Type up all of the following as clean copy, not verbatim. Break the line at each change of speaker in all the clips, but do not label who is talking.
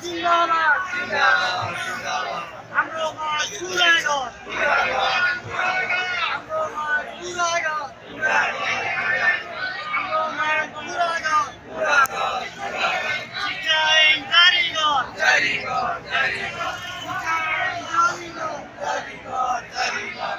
जिंदाबाद जिंदाबाद जिंदाबाद हाम्रोमा चुलाको हाम्रोमा चुलाको हाम्रोमा चुलाको शिक्षा ऐन जारी गर जारी गर जारी गर शिक्षा ऐन जारी गर जारी गर जारी गर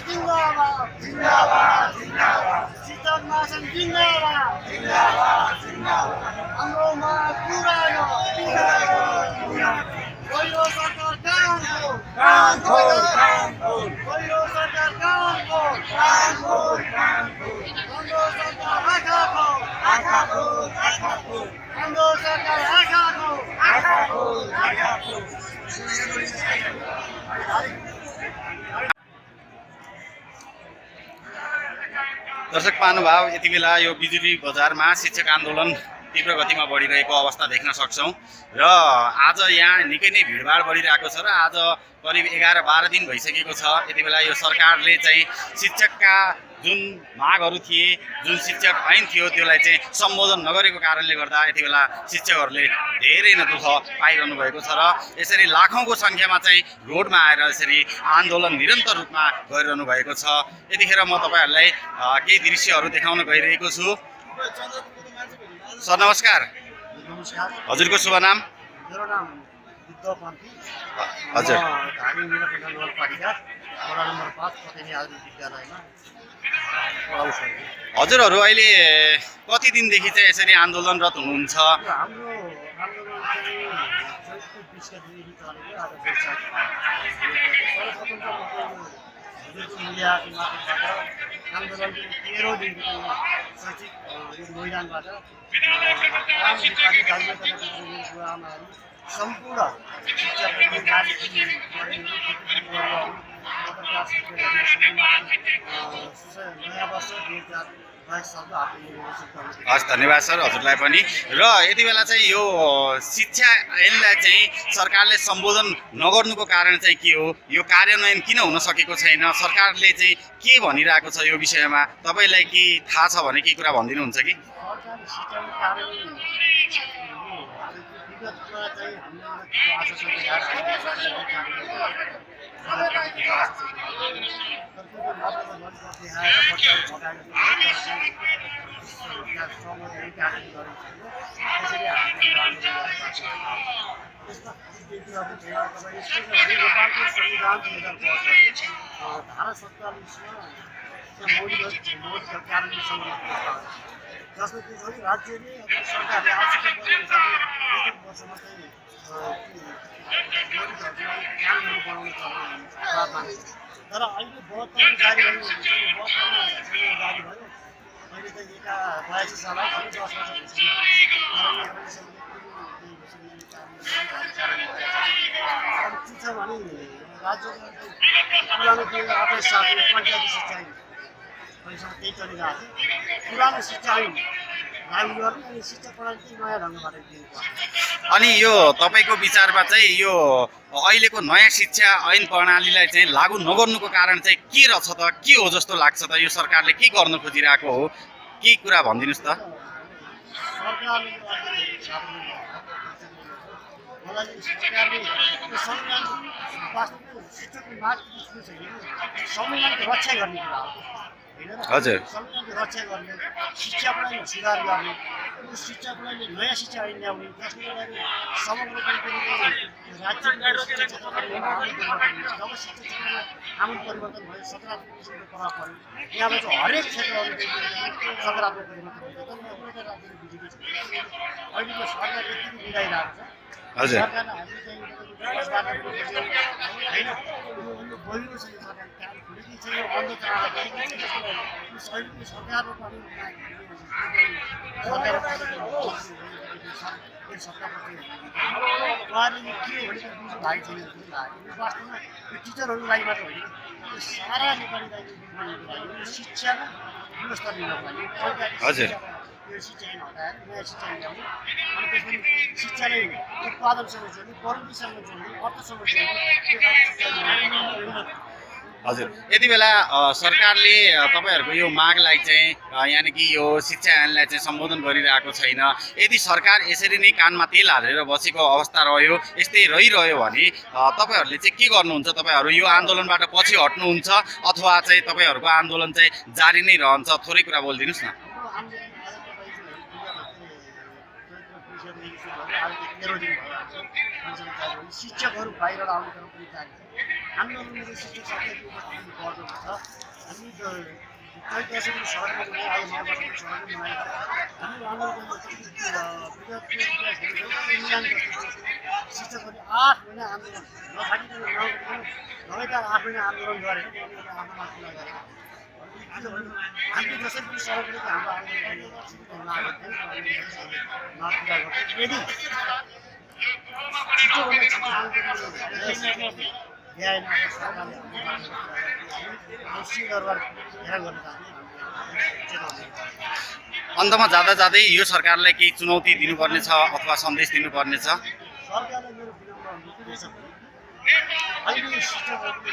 जिंदाबाद जिंदाबाद शिक्षक महासंघ जिंदाबाद जिंदाबाद जिंदाबाद हाम्रोमा पुरानो पहिलो सरकार कामको पहिलो सरकार कामको हाम्रो सरकार आँखाको हाम्रो सरकार आँखाको
दर्शक महानुभाव यति बेला यो बिजुली बजारमा शिक्षक आन्दोलन तीव्र गतिमा बढिरहेको अवस्था देख्न सक्छौं र आज यहाँ निकै नै भिडभाड बढिरहेको छ र आज करिब 11-12 दिन भइसकेको छ। यति बेला यो सरकारले चाहिँ शिक्षकका जुन मागहरू थिए, जुन शिक्षक ऐन थियो त्यसलाई चाहिँ सम्बोधन नगरेको कारणले गर्दा यति बेला शिक्षकहरूले धेरै नै दुःख पाइरहनु भएको छ र यसरी लाखौंको संख्यामा चाहिँ रोडमा आएर यसरी आन्दोलन निरन्तर रूपमा गरिरहनु भएको छ। यतिखेर म तपाईहरुलाई केही दृश्यहरू देखाउन गइरहेको छु। सर नमस्कार।
नमस्कार।
हजुरको शुभ नाम?
मेरो नाम बुद्धपन्थी।
हजुर।
धामी निरपेक्ष नगरपालिका वडा नम्बर 5 पतेनी आधुनिक विद्यालयमा पढाउँछु।
हजुरहरू अहिले कति दिनदेखि चाहिँ यसरी आन्दोलनरत हुनुहुन्छ?
हाम्रो आन्दोलन चाहिँ चैत्र 20 गतेदेखि चलेको आज वैशाख। हजुरको मिडियाको मार्फतबाट आन्दोलनको 13औं दिनको सचिव यो मैदानबाट नेपाली दाजुभाइ सम्पूर्ण शिक्षाकर्मी राजनीति नयाँ वर्ष 2022 सालको हार्दिक
हस् धन्यवाद सर हजुरलाई पनि। र यति बेला चाहिँ यो शिक्षा ऐनलाई चाहिँ सरकारले सम्बोधन नगर्नुको कारण चाहिँ के हो? यो कार्यान्वयन किन हुन सकेको छैन? सरकारले चाहिँ के भनिरहेको छ यो विषयमा? तपाईलाई के थाहा छ भने के कुरा भनिदिनुहुन्छ कि?
सरकारी शिक्षाको कार्यान्वयन विगतमा चाहिँ नेपालको संविधान 2010 धारा 47 मौलिक कार्यान्वयन जसमा के छ भने राज्यले सरकारले आवश्यकता परेको एक वर्षमा चाहिँ कानुन बनाउनु पर्ने तर अहिले 72 जारी भयो। 72 जारी भयो। अहिले चाहिँ 82 साल आयो। 10 वर्ष के छ भने राज्यमा पुरानो 28 सालको पञ्चायती शिक्षा ऐन पैसा त्यही चलिरहेको थियो। पुरानो शिक्षा ऐन लागू गर्ने अनि शिक्षा प्रणाली नयाँ ढङ्गबाट दिनुपर्छ।
अनि यो तपाईको विचारमा चाहिँ यो अहिलेको नयाँ शिक्षा ऐन प्रणालीलाई चाहिँ लागू नगर्नुको कारण चाहिँ के रहेछ त? के हो जस्तो लाग्छ त? यो सरकारले के गर्न खोजिरहेको हो? के कुरा भनिदिनुस् त?
सरकारले मलाई सरकारले संविधान वास्तवमा शिक्षकको माग के छ भने संविधानको रक्षा गर्ने कुरा हो हैन र
हजुर।
संविधानको रक्षा गर्ने शिक्षा प्रणालीमा सुधार गर्ने यो शिक्षा प्रणालीले नयाँ शिक्षा ऐन ल्याउने जसले गर्दा समग्र राज्यको शिक्षा क्षेत्रमा आमूल परिवर्तन हुन्छ। जब शिक्षा क्षेत्रमा आमूल परिवर्तन भयो सकारात्मक किसिमको प्रभाव पर्यो यहाँबाट हरेक क्षेत्रहरू सकारात्मक परिवर्तन हुन्छ। तर एउटा राज्यले बुझेको छ अहिलेको सरकारले यति मिलाइरहेको छ
हजुर।
सरकारले हामीले चाहिँ विकासबाट होइन यो बोलिनु छ यो सरकार काम खुलेकै छ यो बन्द चलाएर गरेकै छ यो अहिलेको सरकारको पनि उहाँले के भनेको बुझ्नु भएको छैन जस्तो लाग्यो। यो वास्तवमा यो टिचरहरूको लागि मात्र होइन यो सारा नेपाली राज्यको लागि यो शिक्षामा गुणस्तर लिनको लागि
हजुर।
यो शिक्षा ऐन हटाएर नयाँ शिक्षा ऐन ल्याउने अनि त्यसपछि शिक्षालाई उत्पादनसँग जोड्ने प्रविधिसँग जोड्ने अर्थसँग जोड्ने त्यो खालको शिक्षा ल्याउने।
हजुर। यति बेला सरकारले तपाईँहरूको यो मागलाई चाहिँ यानि कि यो शिक्षा ऐनलाई चाहिँ सम्बोधन गरिरहेको छैन। यदि सरकार यसरी नै कानमा तेल हालेर बसेको अवस्था रह्यो यस्तै रहिरह्यो भने तपाईँहरूले चाहिँ के गर्नुहुन्छ? तपाईँहरू यो आन्दोलनबाट पछि हट्नुहुन्छ अथवा चाहिँ तपाईँहरूको आन्दोलन चाहिँ जारी नै रहन्छ? थोरै कुरा बोलिदिनुहोस् न।
शिक्षकहरू बाहिर आउने क्रम पनि जारी छ। आन्दोलनको शिक्षक साथीहरूको उपस्थिति बढ्दो छ। हामी कहीँ दशैँको सहरमा गएर आज नयाँ वर्षको सहरमा मनाएको छ। हामी आन्दोलनको शिक्षकहरूले 8 महिना आन्दोलन नथाकिकन लगातार 8 महिना आन्दोलन गरेर आफ्नो माग पुरा गरेर हामी जसरी पनि सहरले हाम्रो माग पुरा गर्छ। यदि छिटोभन्दा छिटो ल्याएन सरकारले
अन्तमा जाँदा जाँदै यो सरकारलाई केही चुनौती दिनुपर्ने छ अथवा सन्देश दिनुपर्ने छ?
सरकारलाई मेरो विनम्र अनुरोध के छ भने अहिले शिक्षकको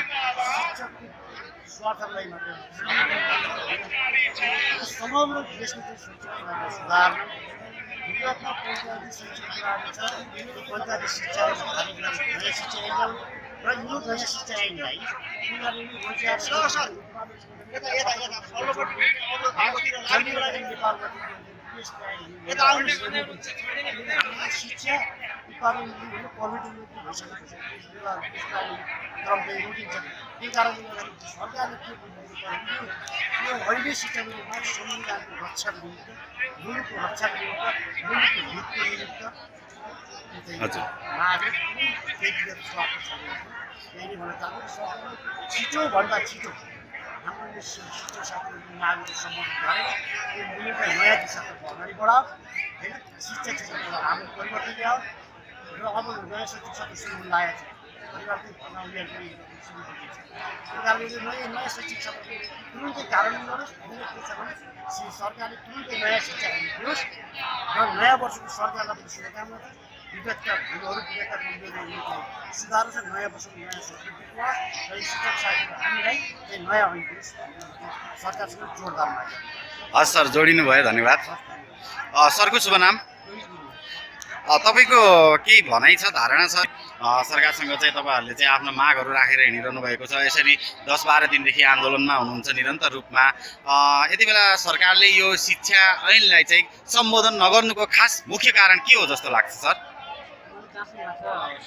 स्वार्थलाई मात्र समग्र देशको शिक्षा प्रणाली सुधार विगतमा पञ्चायती शिक्षा प्रणाली छ यो पञ्चायती शिक्षा नयाँ शिक्षा ऐन ल्याउने र यो नयाँ शिक्षा ऐनलाई उनीहरूले शिक्षा उत्पादन क्वालिटी भइसकेको क्रम चाहिँ रुटिन छ। त्यही कारणले गर्दाखेरि सरकारले के बुझ्नु यो अहिले शिक्षाको संविधानको रक्षाको निमित्त मुलुकको रक्षाको निमित्त मुलुकको हितको निमित्त उहाँले कुनै व्यक्तिगत स्वार्थ छैन। यही भन्न चाहन्छु सरकारले छिटोभन्दा छिटो हाम्रो यो शिक्षक साथीहरूको मागहरू सम्बोधन गरेर यो मुलुकलाई नयाँ दिशातर्फ अगाडि बढाओ होइन शिक्षा क्षेत्रमा राम्रो परिवर्तन ल्याओ र अब नयाँ शिक्षक साथी सुरु लागेको छ परिवर्तन भन्न उनीहरूको सुरु भएको छ। त्यही कारणले नयाँ शिक्षक क्षेत्रको तुरुन्तै कार्यान्वयन गरोस्। हामीले के छ भने सरकारले तुरुन्तै नयाँ शिक्षा ऐन दियोस् र नयाँ वर्षको सरकारलाई पनि शुभकामना छ। विगतका भुलहरू विगतका कमजोरीहरूलाई सुधारोस् र नयाँ वर्षको नयाँ संस्कृति ल्याओस् र यो शिक्षक साथीहरू हामीलाई चाहिँ नयाँ ऐन दियोस् सरकारसँग जोडदार माग।
हस् सर, जोडिनु भयो, धन्यवाद। सरको शुभ नाम? तपाईँको केही भनाइ छ, धारणा छ सरकारसँग चाहिँ तपाईँहरूले चाहिँ आफ्नो मागहरू राखेर हिँडिरहनु भएको छ, यसरी 10-12 दिनदेखि आन्दोलनमा हुनुहुन्छ निरन्तर रूपमा। यति बेला सरकारले यो शिक्षा ऐनलाई चाहिँ सम्बोधन नगर्नुको खास मुख्य कारण के हो जस्तो लाग्छ सर?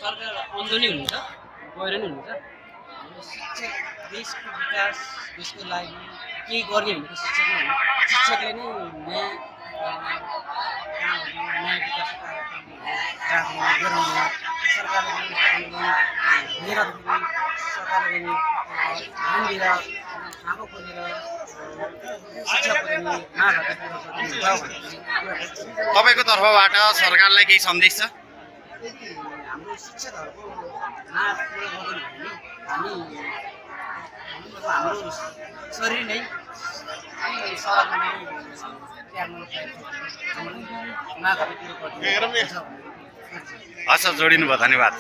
सरकार अन्ध नै हुनुहुन्छ, गएर नै हुनुहुन्छ। शिक्षा देशको विकास देशको लागि केही गर्ने भनेको शिक्षकले हो। शिक्षकले नै नयाँ विकास राख्नु गराउनु सरकारले सरकारले ध्यान दिएर आँखा खोलेर शिक्षा
तपाईँको तर्फबाट सरकारलाई केही सन्देश छ?
हाम्रो शिक्षकहरूको माग पुरा गर्नु भने हाम्रो शरीर नै सडकमा नै त्याग्नु मागहरू पुरा गर्नु।
हस् सर, जोडिनु भयो, धन्यवाद।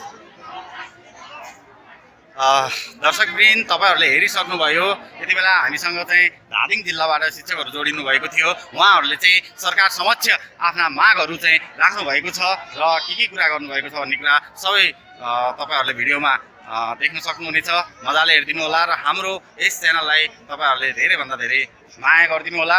दर्शकवृन्द, तपाईँहरूले हेरिसक्नुभयो। यति बेला हामीसँग चाहिँ धादिङ जिल्लाबाट शिक्षकहरू जोडिनु भएको थियो। उहाँहरूले चाहिँ सरकार समक्ष आफ्ना मागहरू चाहिँ राख्नु भएको छ र के कुरा गर्नुभएको छ भन्ने कुरा सबै तपाईँहरूले भिडियोमा देख्न सक्नुहुनेछ। मजाले हेरिदिनु होला र हाम्रो यस च्यानललाई तपाईँहरूले धेरैभन्दा धेरै माया गरिदिनु होला।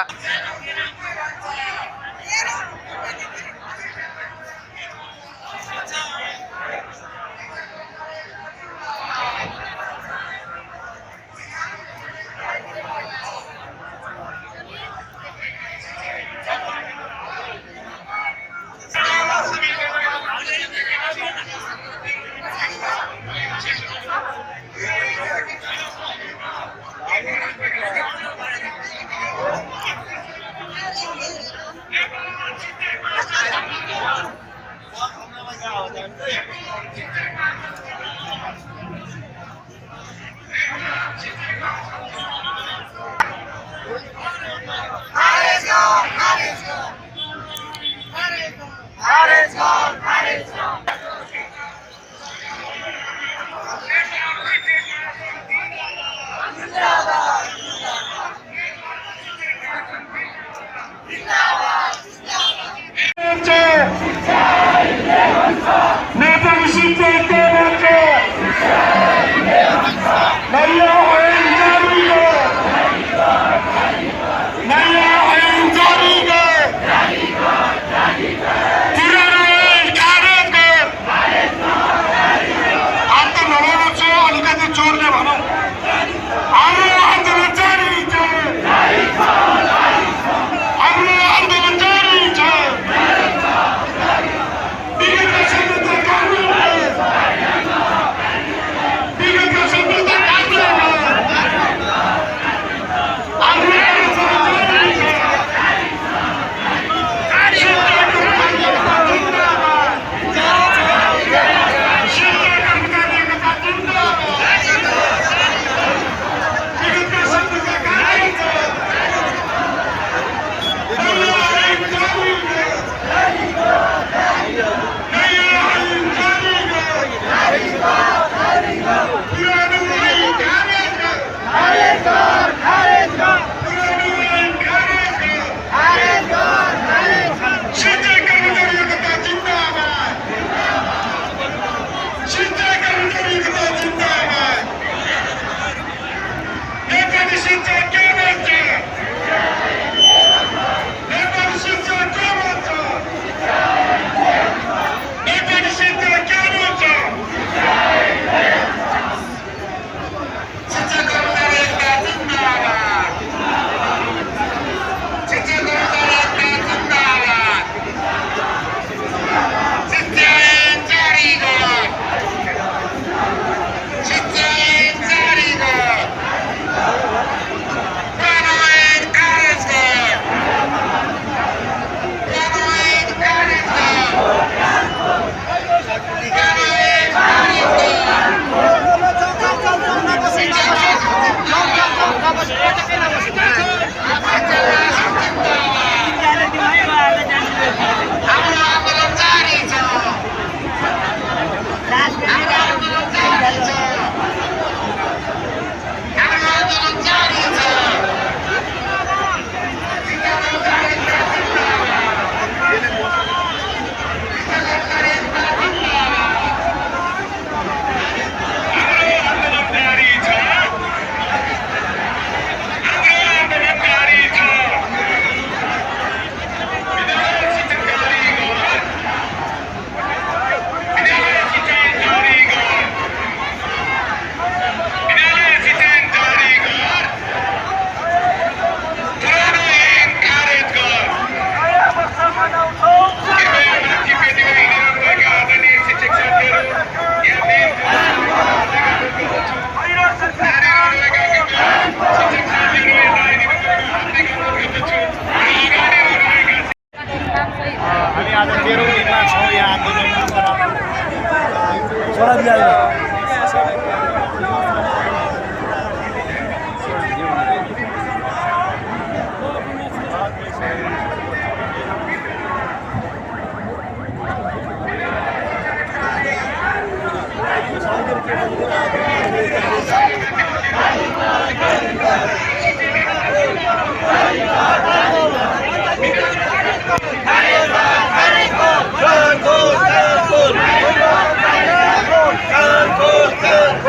Good.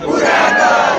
पूरा